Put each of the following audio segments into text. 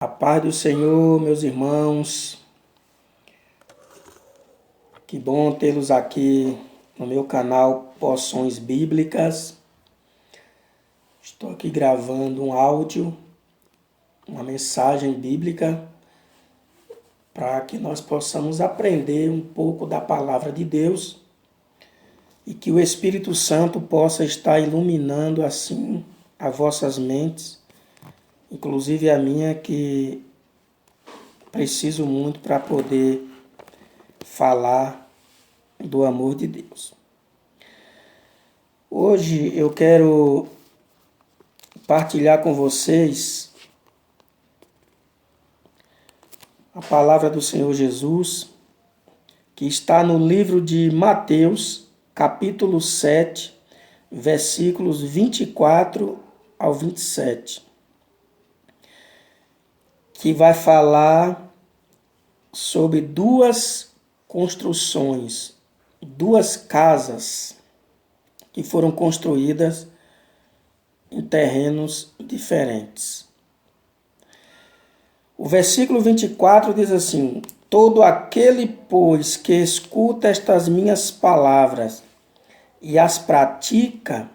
A paz do Senhor, meus irmãos. Que bom tê-los aqui no meu canal Porções Bíblicas. Estou aqui gravando um áudio, uma mensagem bíblica, para que nós possamos aprender um pouco da palavra de Deus e que o Espírito Santo possa estar iluminando assim as vossas mentes, inclusive a minha, que preciso muito para poder falar do amor de Deus. Hoje eu quero partilhar com vocês a palavra do Senhor Jesus, que está no livro de Mateus, capítulo 7, versículos 24 ao 27, que vai falar sobre duas construções, duas casas que foram construídas em terrenos diferentes. O versículo 24 diz assim: todo aquele, pois, que escuta estas minhas palavras e as pratica,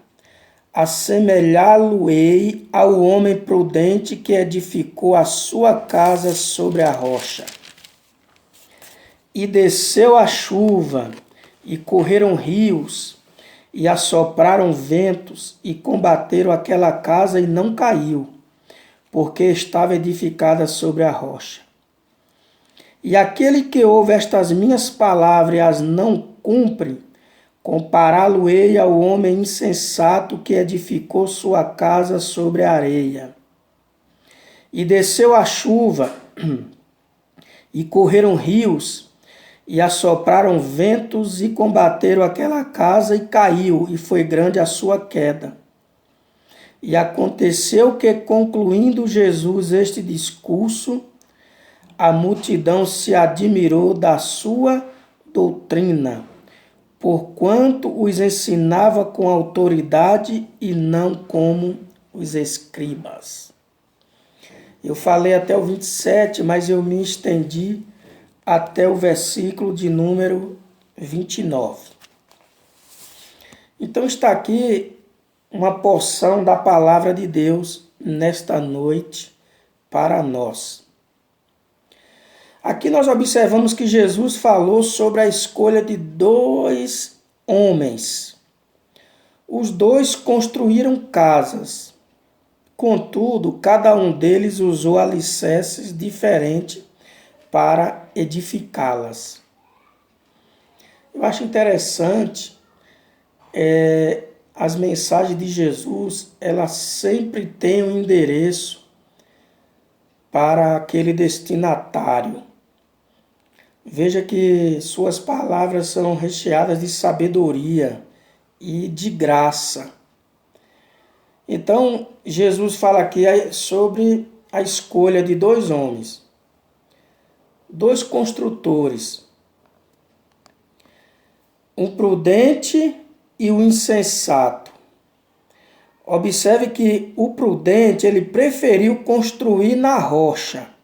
assemelhá-lo-ei ao homem prudente que edificou a sua casa sobre a rocha. E desceu a chuva, e correram rios, e assopraram ventos, e combateram aquela casa, e não caiu, porque estava edificada sobre a rocha. E aquele que ouve estas minhas palavras e as não cumpre, compará-lo-ei ao homem insensato que edificou sua casa sobre a areia. E desceu a chuva, e correram rios, e assopraram ventos, e combateram aquela casa, e caiu, e foi grande a sua queda. E aconteceu que, concluindo Jesus este discurso, a multidão se admirou da sua doutrina, porquanto os ensinava com autoridade e não como os escribas. Eu falei até o 27, mas eu me estendi até o versículo de número 29. Então está aqui uma porção da palavra de Deus nesta noite para nós. Aqui nós observamos que Jesus falou sobre a escolha de dois homens. Os dois construíram casas. Contudo, cada um deles usou alicerces diferentes para edificá-las. Eu acho interessante as mensagens de Jesus, elas sempre têm um endereço para aquele destinatário. Veja que suas palavras são recheadas de sabedoria e de graça. Então, Jesus fala aqui sobre a escolha de dois homens, dois construtores, um prudente e o insensato. Observe que o prudente, ele preferiu construir na rocha.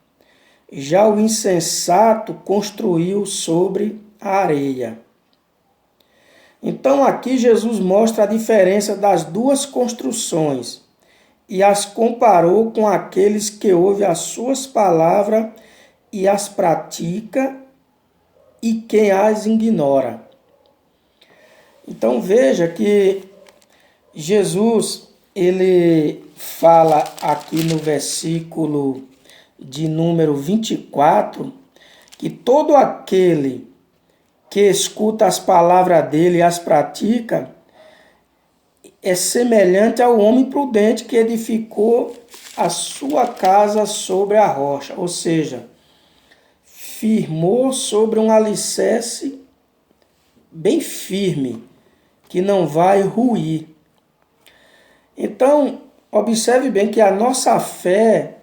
Já o insensato construiu sobre a areia. Então aqui Jesus mostra a diferença das duas construções e as comparou com aqueles que ouvem as suas palavras e as pratica e quem as ignora. Então veja que Jesus, ele fala aqui no versículo de número 24, que todo aquele que escuta as palavras dele e as pratica é semelhante ao homem prudente que edificou a sua casa sobre a rocha, ou seja, firmou sobre um alicerce bem firme, que não vai ruir. Então, observe bem que a nossa fé,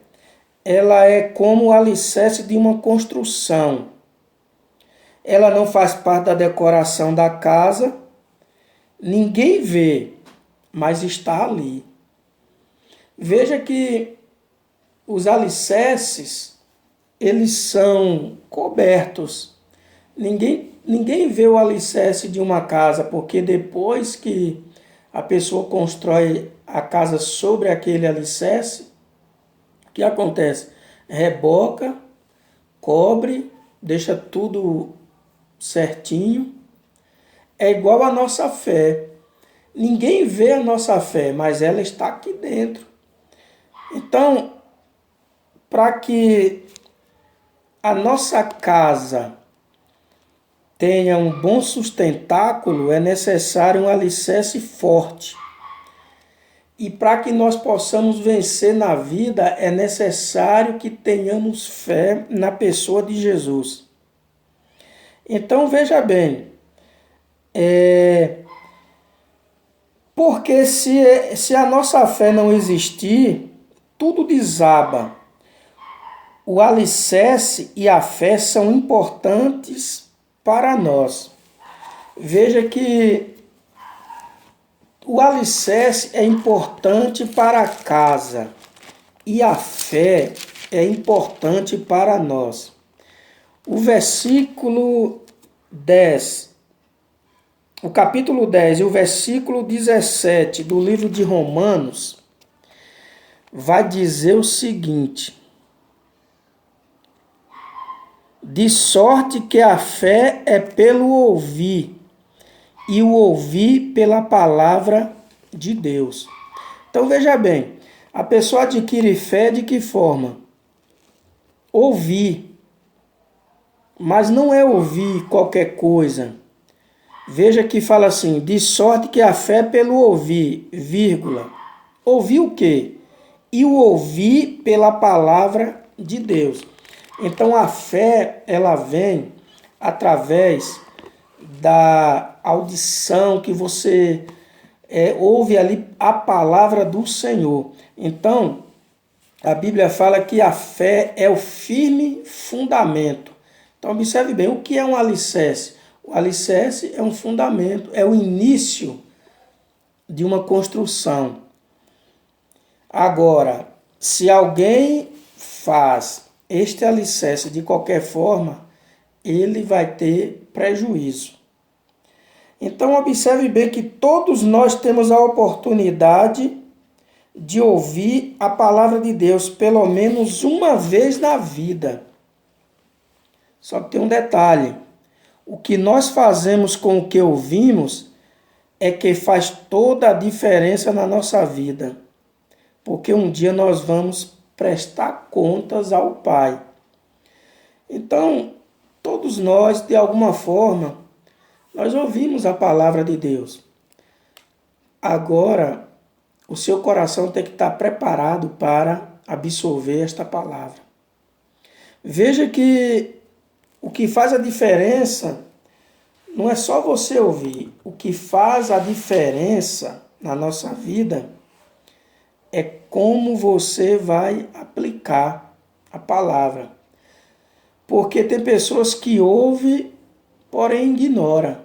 ela é como o alicerce de uma construção. Ela não faz parte da decoração da casa, ninguém vê, mas está ali. Veja que os alicerces, eles são cobertos. Ninguém vê o alicerce de uma casa, porque depois que a pessoa constrói a casa sobre aquele alicerce, o que acontece? Reboca, cobre, deixa tudo certinho. É igual a nossa fé. Ninguém vê a nossa fé, mas ela está aqui dentro. Então, para que a nossa casa tenha um bom sustentáculo, é necessário um alicerce forte. E para que nós possamos vencer na vida, é necessário que tenhamos fé na pessoa de Jesus. Então, veja bem, porque se a nossa fé não existir, tudo desaba. O alicerce e a fé são importantes para nós. Veja que o alicerce é importante para a casa e a fé é importante para nós. O versículo 10, o capítulo 10 e o versículo 17 do livro de Romanos vai dizer o seguinte: de sorte que a fé é pelo ouvir, e o ouvir pela palavra de Deus. Então veja bem, a pessoa adquire fé de que forma? Ouvir. Mas não é ouvir qualquer coisa. Veja que fala assim, de sorte que a fé é pelo ouvir, vírgula. Ouvir o quê? E o ouvir pela palavra de Deus. Então a fé, ela vem através da audição que você ouve ali a palavra do Senhor. Então, a Bíblia fala que a fé é o firme fundamento. Então, observe bem, o que é um alicerce? O alicerce é um fundamento, é o início de uma construção. Agora, se alguém faz este alicerce de qualquer forma, ele vai ter prejuízo. Então, observe bem que todos nós temos a oportunidade de ouvir a palavra de Deus pelo menos uma vez na vida. Só que tem um detalhe: o que nós fazemos com o que ouvimos é que faz toda a diferença na nossa vida. Porque um dia nós vamos prestar contas ao Pai. Então, todos nós, de alguma forma, nós ouvimos a palavra de Deus. Agora, o seu coração tem que estar preparado para absorver esta palavra. Veja que o que faz a diferença não é só você ouvir. O que faz a diferença na nossa vida é como você vai aplicar a palavra. Porque tem pessoas que ouvem, porém ignoram.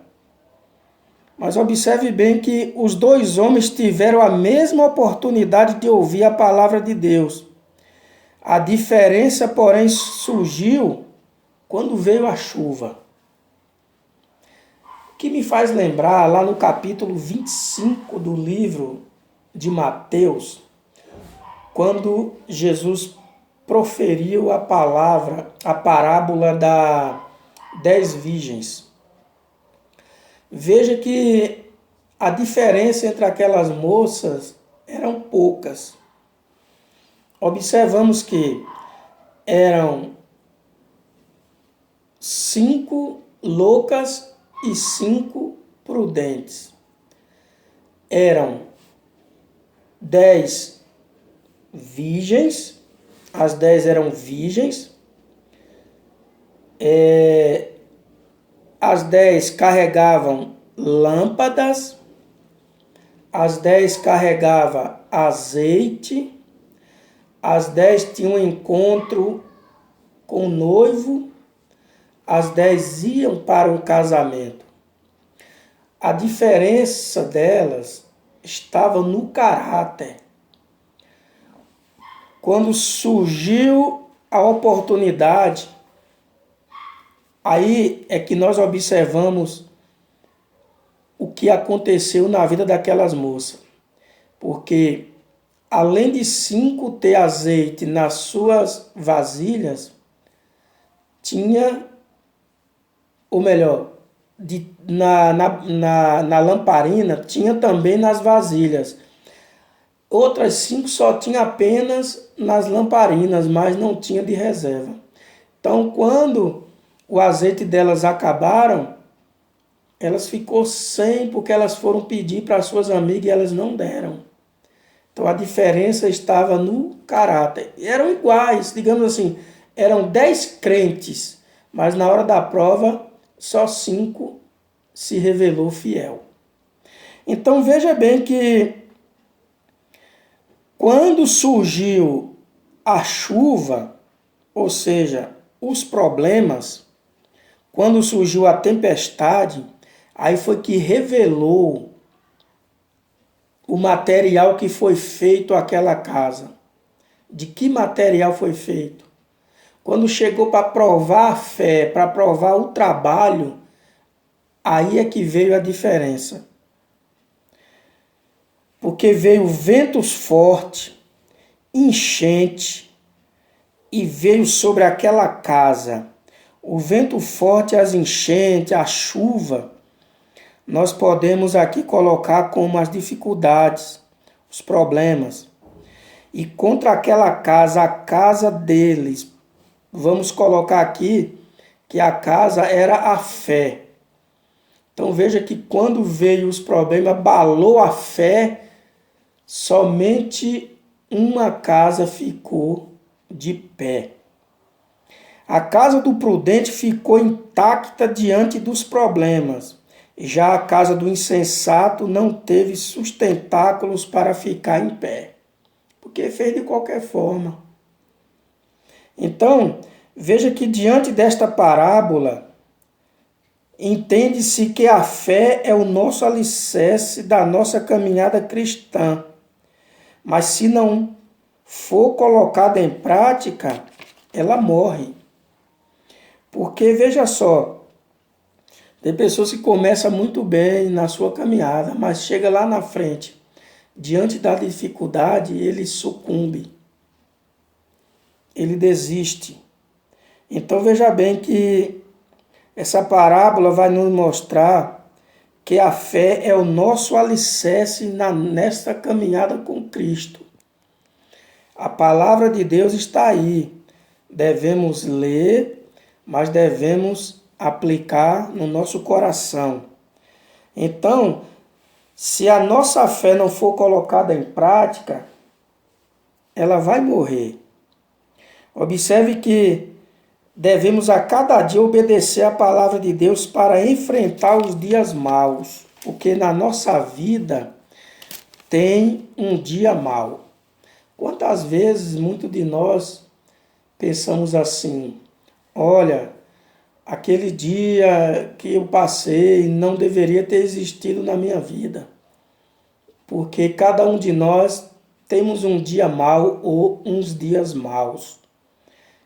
Mas observe bem que os dois homens tiveram a mesma oportunidade de ouvir a palavra de Deus. A diferença, porém, surgiu quando veio a chuva. O que me faz lembrar, lá no capítulo 25 do livro de Mateus, quando Jesus proferiu a parábola das 10 virgens. Veja que a diferença entre aquelas moças eram poucas. Observamos que eram 5 loucas e 5 prudentes. Eram 10 virgens, as 10 eram virgens, as 10 carregavam lâmpadas, as 10 carregavam azeite, as 10 tinham um encontro com o noivo, as 10 iam para um casamento. A diferença delas estava no caráter. quando surgiu a oportunidade, aí é que nós observamos o que aconteceu na vida daquelas moças. Porque além de 5 ter azeite nas suas vasilhas, tinha, ou melhor, na lamparina, tinha também nas vasilhas. Outras 5 só tinha apenas nas lamparinas, mas não tinha de reserva. Então, quando o azeite delas acabaram, elas ficou sem, porque elas foram pedir para suas amigas e elas não deram. Então a diferença estava no caráter. Eram iguais, digamos assim, eram 10 crentes, mas na hora da prova só 5 se revelou fiel. Então veja bem que quando surgiu a chuva, ou seja, os problemas, quando surgiu a tempestade, aí foi que revelou o material que foi feito aquela casa. De que material foi feito? Quando chegou para provar a fé, para provar o trabalho, aí é que veio a diferença. Porque veio ventos fortes, enchente, e veio sobre aquela casa. O vento forte, as enchentes, a chuva, nós podemos aqui colocar como as dificuldades, os problemas. E contra aquela casa, a casa deles, vamos colocar aqui que a casa era a fé. Então veja que quando veio os problemas, abalou a fé, somente uma casa ficou de pé. A casa do prudente ficou intacta diante dos problemas. Já a casa do insensato não teve sustentáculos para ficar em pé, porque fez de qualquer forma. Então, veja que diante desta parábola, entende-se que a fé é o nosso alicerce da nossa caminhada cristã. Mas se não for colocada em prática, ela morre. Porque, veja só, tem pessoas que começam muito bem na sua caminhada, mas chega lá na frente, diante da dificuldade, ele sucumbe. Ele desiste. Então veja bem que essa parábola vai nos mostrar que a fé é o nosso alicerce nesta caminhada com Cristo. A palavra de Deus está aí. Devemos ler, mas devemos aplicar no nosso coração. Então, se a nossa fé não for colocada em prática, ela vai morrer. Observe que devemos a cada dia obedecer a palavra de Deus para enfrentar os dias maus, porque na nossa vida tem um dia mau. Quantas vezes muitos de nós pensamos assim: olha, aquele dia que eu passei não deveria ter existido na minha vida, porque cada um de nós temos um dia mau ou uns dias maus.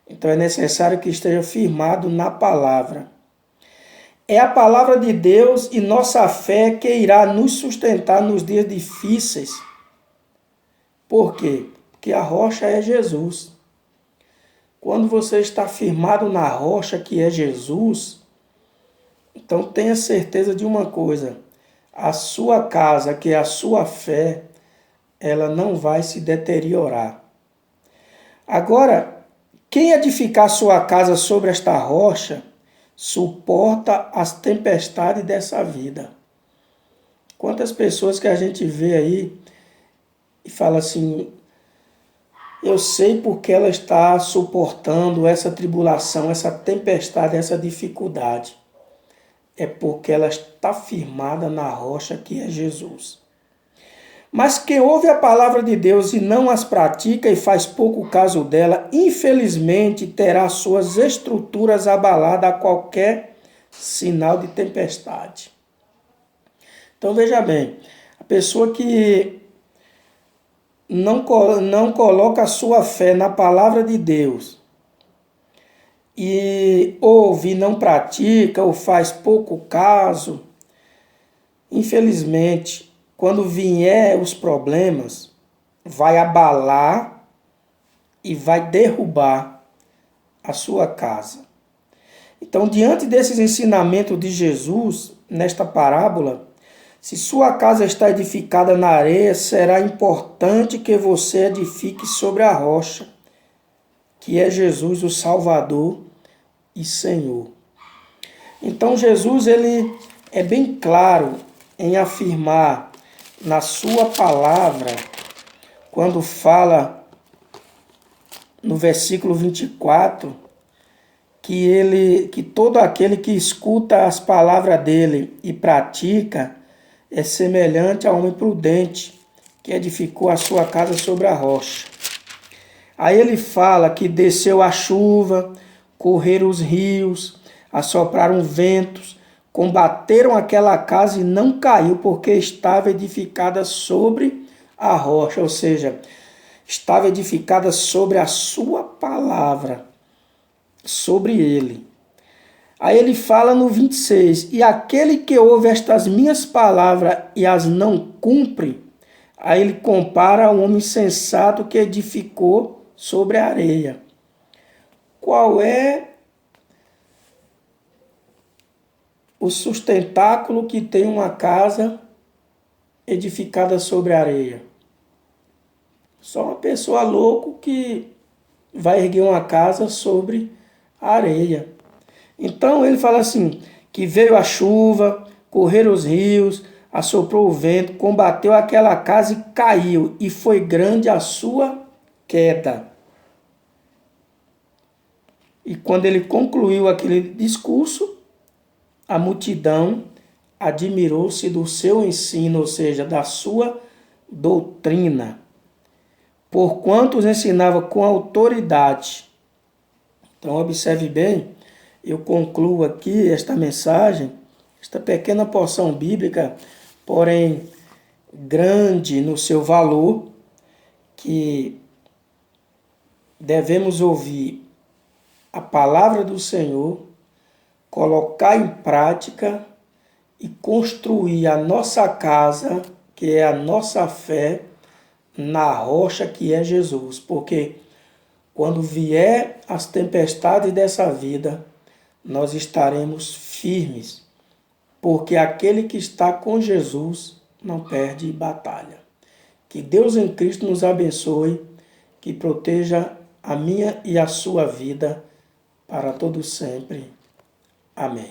Então é necessário que esteja firmado na palavra. É a palavra de Deus e nossa fé que irá nos sustentar nos dias difíceis. Por quê? Porque a rocha é Jesus. Quando você está firmado na rocha que é Jesus, então tenha certeza de uma coisa: a sua casa, que é a sua fé, ela não vai se deteriorar. Agora, quem edificar sua casa sobre esta rocha, suporta as tempestades dessa vida. Quantas pessoas que a gente vê aí e fala assim: eu sei porque ela está suportando essa tribulação, essa tempestade, essa dificuldade. É porque ela está firmada na rocha que é Jesus. Mas quem ouve a palavra de Deus e não as pratica e faz pouco caso dela, infelizmente terá suas estruturas abaladas a qualquer sinal de tempestade. Então veja bem, a pessoa que não coloca a sua fé na palavra de Deus e ouve, não pratica ou faz pouco caso, infelizmente, quando vier os problemas, vai abalar e vai derrubar a sua casa. Então, diante desses ensinamentos de Jesus, nesta parábola, se sua casa está edificada na areia, será importante que você edifique sobre a rocha, que é Jesus, o Salvador e Senhor. Então, Jesus ele é bem claro em afirmar na sua palavra, quando fala no versículo 24, que todo aquele que escuta as palavras dele e pratica é semelhante a homem prudente que edificou a sua casa sobre a rocha. Aí ele fala que desceu a chuva, correram os rios, assopraram ventos, combateram aquela casa e não caiu, porque estava edificada sobre a rocha, ou seja, estava edificada sobre a sua palavra, sobre ele. Aí ele fala no 26, e aquele que ouve estas minhas palavras e as não cumpre, aí ele compara ao homem sensato que edificou sobre a areia. Qual é o sustentáculo que tem uma casa edificada sobre a areia? Só uma pessoa louca que vai erguer uma casa sobre a areia. Então ele fala assim, que veio a chuva, correram os rios, assoprou o vento, combateu aquela casa e caiu, e foi grande a sua queda. E quando ele concluiu aquele discurso, a multidão admirou-se do seu ensino, ou seja, da sua doutrina, porquanto os ensinava com autoridade. Então observe bem, eu concluo aqui esta mensagem, esta pequena porção bíblica, porém grande no seu valor, que devemos ouvir a palavra do Senhor, colocar em prática e construir a nossa casa, que é a nossa fé, na rocha que é Jesus. Porque quando vier as tempestades dessa vida, nós estaremos firmes, porque aquele que está com Jesus não perde batalha. Que Deus em Cristo nos abençoe, que proteja a minha e a sua vida para todo sempre. Amém.